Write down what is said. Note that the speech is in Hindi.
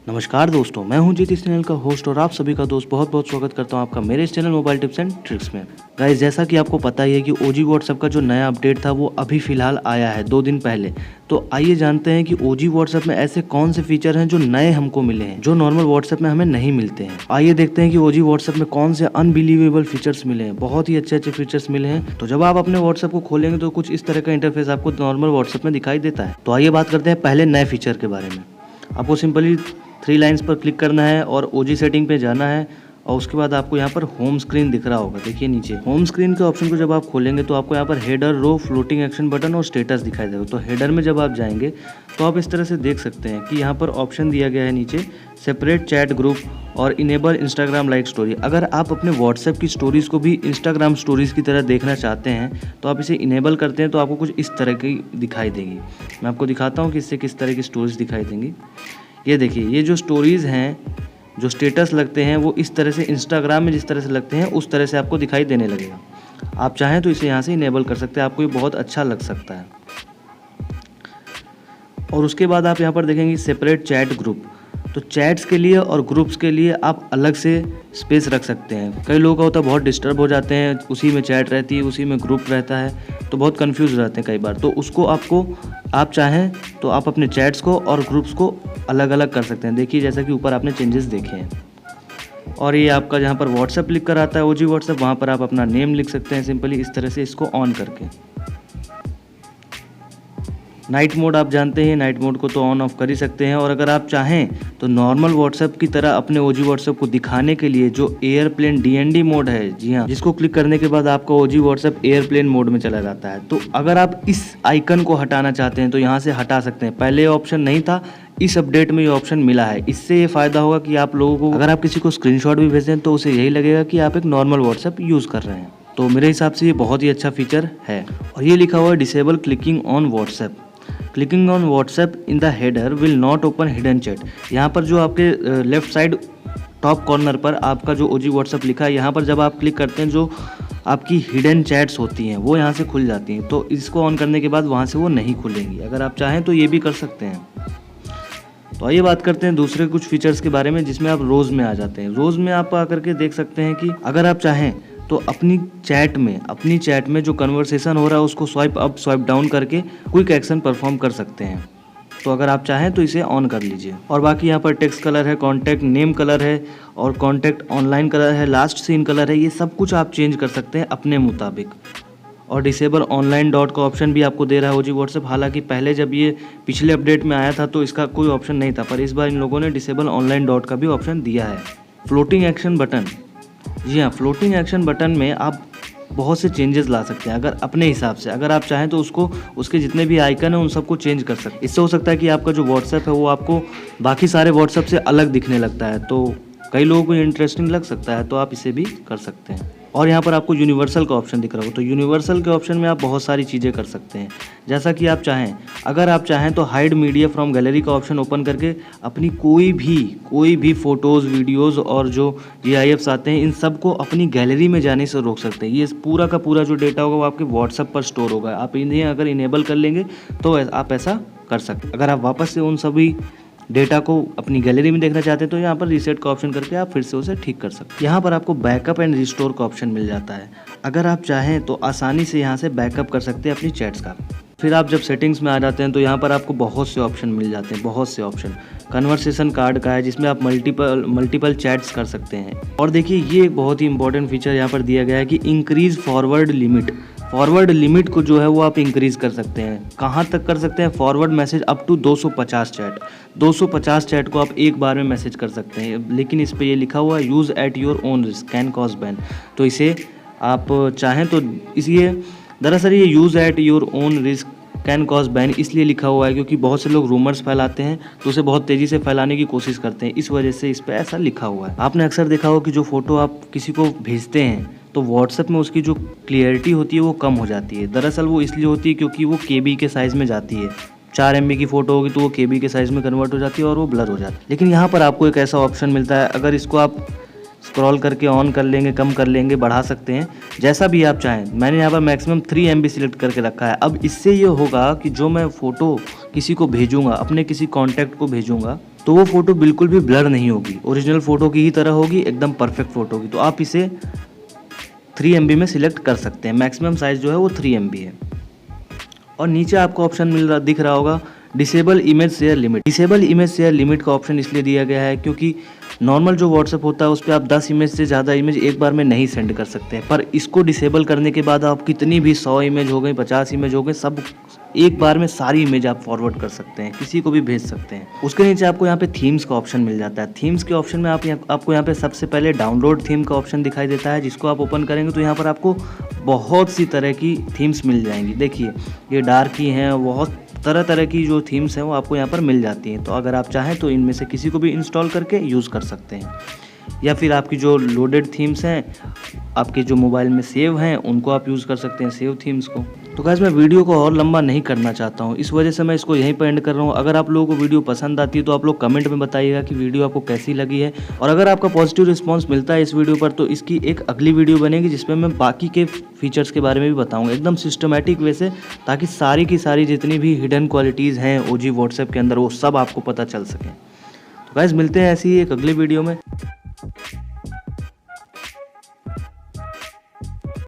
नमस्कार दोस्तों, मैं हूं जीत इस चैनल का होस्ट और आप सभी का दोस्त बहुत बहुत स्वागत करता हूं आपका मेरे इस channel mobile tips and tricks में। गाइस, जैसा कि आपको पता ही है कि ओजी व्हाट्सएप का जो नया अपडेट था वो अभी फ़िलहाल आया है 2 दिन पहले। तो आइए जानते हैं कि ओजी व्हाट्सएप में ऐसे कौन से फीचर हैं जो नए हमको मिले हैं, जो नॉर्मल व्हाट्सएप में हमें नहीं मिलते हैं। आइए देखते हैं कि ओजी व्हाट्सएप में कौन से अनबिलीवेबल फीचर्स मिले हैं। बहुत ही अच्छे फीचर्स मिले हैं। तो जब आप अपने व्हाट्सएप को खोलेंगे तो कुछ इस तरह का इंटरफेस आपको नॉर्मल व्हाट्सएप में दिखाई देता है। तो आइए बात करते हैं पहले नए फीचर के बारे में। आपको सिंपली 3 लाइन्स पर क्लिक करना है और ओजी सेटिंग पे जाना है और उसके बाद आपको यहाँ पर होम स्क्रीन दिख रहा होगा। देखिए नीचे होम स्क्रीन के ऑप्शन को जब आप खोलेंगे तो आपको यहाँ पर हेडर, रो, फ्लोटिंग एक्शन बटन और स्टेटस दिखाई देगा। तो हेडर में जब आप जाएंगे तो आप इस तरह से देख सकते हैं कि यहाँ पर ऑप्शन दिया गया है नीचे सेपरेट चैट ग्रुप और इनेबल इंस्टाग्राम लाइक स्टोरी। अगर आप अपने व्हाट्सएप की स्टोरीज़ को भी इंस्टाग्राम स्टोरीज़ की तरह देखना चाहते हैं तो आप इसे इनेबल करते हैं तो आपको कुछ इस तरह की दिखाई देगी। मैं आपको दिखाता हूँ कि इससे किस तरह की स्टोरीज़ दिखाई देंगी। ये देखिए, ये जो स्टोरीज़ हैं, जो स्टेटस लगते हैं वो इस तरह से इंस्टाग्राम में जिस तरह से लगते हैं उस तरह से आपको दिखाई देने लगेगा। आप चाहें तो इसे यहाँ से इनेबल कर सकते हैं, आपको ये बहुत अच्छा लग सकता है। और उसके बाद आप यहाँ पर देखेंगे सेपरेट चैट ग्रुप। तो चैट्स के लिए और ग्रुप्स के लिए आप अलग से स्पेस रख सकते हैं। कई लोगों का होता है बहुत डिस्टर्ब हो जाते हैं, उसी में चैट रहती है, उसी में ग्रुप रहता है, तो बहुत कंफ्यूज रहते हैं कई बार। तो उसको आप चाहें तो आप अपने चैट्स को और ग्रुप्स को अलग अलग कर सकते हैं। देखिए जैसा कि ऊपर आपने चेंजेस देखे हैं। और ये आपका जहाँ पर व्हाट्सएप लिख कर आता है ओजी व्हाट्सएप, वहाँ पर आप अपना नेम लिख सकते हैं सिंपली इस तरह से इसको ऑन करके। नाइट मोड आप जानते हैं, नाइट मोड को तो ऑन ऑफ कर ही सकते हैं। और अगर आप चाहें तो नॉर्मल व्हाट्सएप की तरह अपने ओजी व्हाट्सएप को दिखाने के लिए जो एयरप्लेन डीएनडी मोड है, जी हाँ, जिसको क्लिक करने के बाद आपका ओजी व्हाट्सएप एयरप्लेन मोड में चला जाता है। तो अगर आप इस आइकन को हटाना चाहते हैं तो यहाँ से हटा सकते हैं। पहले ये ऑप्शन नहीं था, इस अपडेट में ये ऑप्शन मिला है। इससे ये फ़ायदा होगा कि आप लोगों को अगर आप किसी को स्क्रीनशॉट भी भेजें तो उसे यही लगेगा कि आप एक नॉर्मल व्हाट्सएप यूज़ कर रहे हैं। तो मेरे हिसाब से ये बहुत ही अच्छा फीचर है। और ये लिखा हुआ है disable clicking on WhatsApp. Clicking on WhatsApp in the header will not open hidden chat. यहाँ पर जो आपके लेफ्ट साइड टॉप कॉर्नर पर आपका जो ओजी व्हाट्सएप लिखा है, यहाँ पर जब आप क्लिक करते हैं जो आपकी हिडन चैट्स होती हैं वो यहाँ से खुल जाती हैं। तो इसको ऑन करने के बाद वहाँ से वो नहीं खुलेंगी। अगर आप चाहें तो ये भी कर सकते हैं। तो आइए बात करते हैं दूसरे कुछ फीचर्स के बारे में जिसमें आप रोज़ में आ जाते हैं। रोज़ में आप आकर के देख सकते हैं कि अगर आप चाहें तो अपनी चैट में जो कन्वर्सेशन हो रहा है उसको स्वाइप अप स्वाइप डाउन करके क्विक एक्शन परफॉर्म कर सकते हैं। तो अगर आप चाहें तो इसे ऑन कर लीजिए। और बाकी यहाँ पर टेक्स्ट कलर है, कॉन्टैक्ट नेम कलर है और कॉन्टैक्ट ऑनलाइन कलर है, लास्ट सीन कलर है। ये सब कुछ आप चेंज कर सकते हैं अपने मुताबिक। और डिसेबल ऑनलाइन डॉट का ऑप्शन भी आपको दे रहा है ओजी व्हाट्सएप। हालांकि पहले जब ये पिछले अपडेट में आया था तो इसका कोई ऑप्शन नहीं था, पर इस बार इन लोगों ने डिसेबल ऑनलाइन डॉट का भी ऑप्शन दिया है। फ्लोटिंग एक्शन बटन, जी हाँ, फ्लोटिंग एक्शन बटन में आप बहुत से चेंजेस ला सकते हैं अगर अपने हिसाब से। अगर आप चाहें तो उसके जितने भी आइकन हैं उन सबको चेंज कर सकते हैं। इससे हो सकता है कि आपका जो व्हाट्सएप है वो आपको बाकी सारे व्हाट्सएप से अलग दिखने लगता है, तो कई लोगों को इंटरेस्टिंग लग सकता है, तो आप इसे भी कर सकते हैं। और यहाँ पर आपको यूनिवर्सल का ऑप्शन दिख रहा होगा। तो यूनिवर्सल के ऑप्शन में आप बहुत सारी चीज़ें कर सकते हैं जैसा कि आप चाहें। अगर आप चाहें तो हाइड मीडिया फ्रॉम गैलरी का ऑप्शन ओपन करके अपनी कोई भी फ़ोटोज़, वीडियोज़ और जो GIFs आते हैं इन सब को अपनी गैलरी में जाने से रोक सकते हैं। ये पूरा का पूरा जो डेटा होगा वो आपके व्हाट्सएप पर स्टोर होगा। आप इन्हें अगर इनेबल कर लेंगे तो आप ऐसा कर सकते हैं। अगर आप वापस से उन सभी डेटा को अपनी गैलरी में देखना चाहते हैं तो यहाँ पर रीसेट का ऑप्शन करके आप फिर से उसे ठीक कर सकते हैं। यहाँ पर आपको बैकअप एंड रिस्टोर का ऑप्शन मिल जाता है। अगर आप चाहें तो आसानी से यहाँ से बैकअप कर सकते हैं अपनी चैट्स का। फिर आप जब सेटिंग्स में आ जाते हैं तो यहाँ पर आपको बहुत से ऑप्शन मिल जाते हैं, बहुत से ऑप्शन। कन्वर्सेशन कार्ड का है जिसमें आप मल्टीपल चैट्स कर सकते हैं। और देखिए ये बहुत ही इंपॉर्टेंट फीचर यहाँ पर दिया गया है कि इंक्रीज फॉरवर्ड लिमिट को जो है वो आप इंक्रीज़ कर सकते हैं। कहाँ तक कर सकते हैं? Forward message up to 250 chat. 250 chat को आप एक बार में मैसेज कर सकते हैं। लेकिन इस पे ये लिखा हुआ है use at your own risk can cause ban. तो इसे आप चाहें तो इसलिए दरअसल ये use at your own risk can cause ban इसलिए लिखा हुआ है क्योंकि बहुत से लोग रूमर्स फैलाते हैं तो उसे बहुत तेज़ी से फैलाने की कोशिश करते हैं, इस वजह से इस पर ऐसा लिखा हुआ है। आपने अक्सर देखा हो कि जो फ़ोटो आप किसी को भेजते हैं तो व्हाट्सएप में उसकी जो क्लियरिटी होती है वो कम हो जाती है। दरअसल वो इसलिए होती है क्योंकि वो KB के साइज़ में जाती है। 4 MB की फ़ोटो होगी तो वो KB के साइज़ में कन्वर्ट हो जाती है और वो ब्लर हो जाती है। लेकिन यहाँ पर आपको एक ऐसा ऑप्शन मिलता है, अगर इसको आप स्क्रॉल करके ऑन कर लेंगे, कम कर लेंगे, बढ़ा सकते हैं, जैसा भी आप चाहें। मैंने यहाँ पर मैक्सिमम 3 MB सिलेक्ट करके रखा है। अब इससे ये होगा कि जो मैं फ़ोटो किसी को भेजूँगा, अपने किसी कॉन्टैक्ट को भेजूँगा, तो वो फ़ोटो बिल्कुल भी ब्लर नहीं होगी, ओरिजिनल फ़ोटो की ही तरह होगी, एकदम परफेक्ट फ़ोटो होगी। तो आप इसे 3 MB में सिलेक्ट कर सकते हैं। मैक्सिमम साइज़ जो है वो 3 MB है। और नीचे आपको ऑप्शन दिख रहा होगा disable image share limit. Disable image share limit का ऑप्शन इसलिए दिया गया है क्योंकि नॉर्मल जो व्हाट्सअप होता है उस पर आप 10 इमेज से ज़्यादा इमेज एक बार में नहीं सेंड कर सकते हैं, पर इसको डिसेबल करने के बाद आप कितनी भी 100 इमेज हो गई, 50 इमेज हो गए, सब एक बार में सारी इमेज आप फॉरवर्ड कर सकते हैं, किसी को भी भेज सकते हैं। उसके नीचे आपको यहाँ पे थीम्स का ऑप्शन मिल जाता है। थीम्स के ऑप्शन में आपको यहाँ पे सबसे पहले डाउनलोड थीम का ऑप्शन दिखाई देता है, जिसको आप ओपन करेंगे तो यहाँ पर आपको बहुत सी तरह की थीम्स मिल जाएंगी। देखिए ये डार्क ही हैं, बहुत तरह तरह की जो थीम्स हैं वो आपको यहाँ पर मिल जाती हैं। तो अगर आप चाहें तो इनमें से किसी को भी इंस्टॉल करके यूज़ कर सकते हैं, या फिर आपकी जो लोडेड थीम्स हैं आपके जो मोबाइल में सेव हैं उनको आप यूज़ कर सकते हैं, सेव थीम्स को। तो गाइस मैं वीडियो को और लंबा नहीं करना चाहता हूँ, इस वजह से मैं इसको यहीं पर एंड कर रहा हूँ। अगर आप लोगों को वीडियो पसंद आती है तो आप लोग कमेंट में बताइएगा कि वीडियो आपको कैसी लगी है, और अगर आपका पॉजिटिव रिस्पांस मिलता है इस वीडियो पर तो इसकी एक अगली वीडियो बनेगी जिसमें मैं बाकी के फीचर्स के बारे में भी बताऊँगा एकदम सिस्टमेटिक वे से, ताकि सारी की सारी जितनी भी हिडन क्वालिटीज़ हैं OG व्हाट्सएप के अंदर वो सब आपको पता चल सकें। तो गाइस मिलते हैं ऐसी ही एक अगली वीडियो में।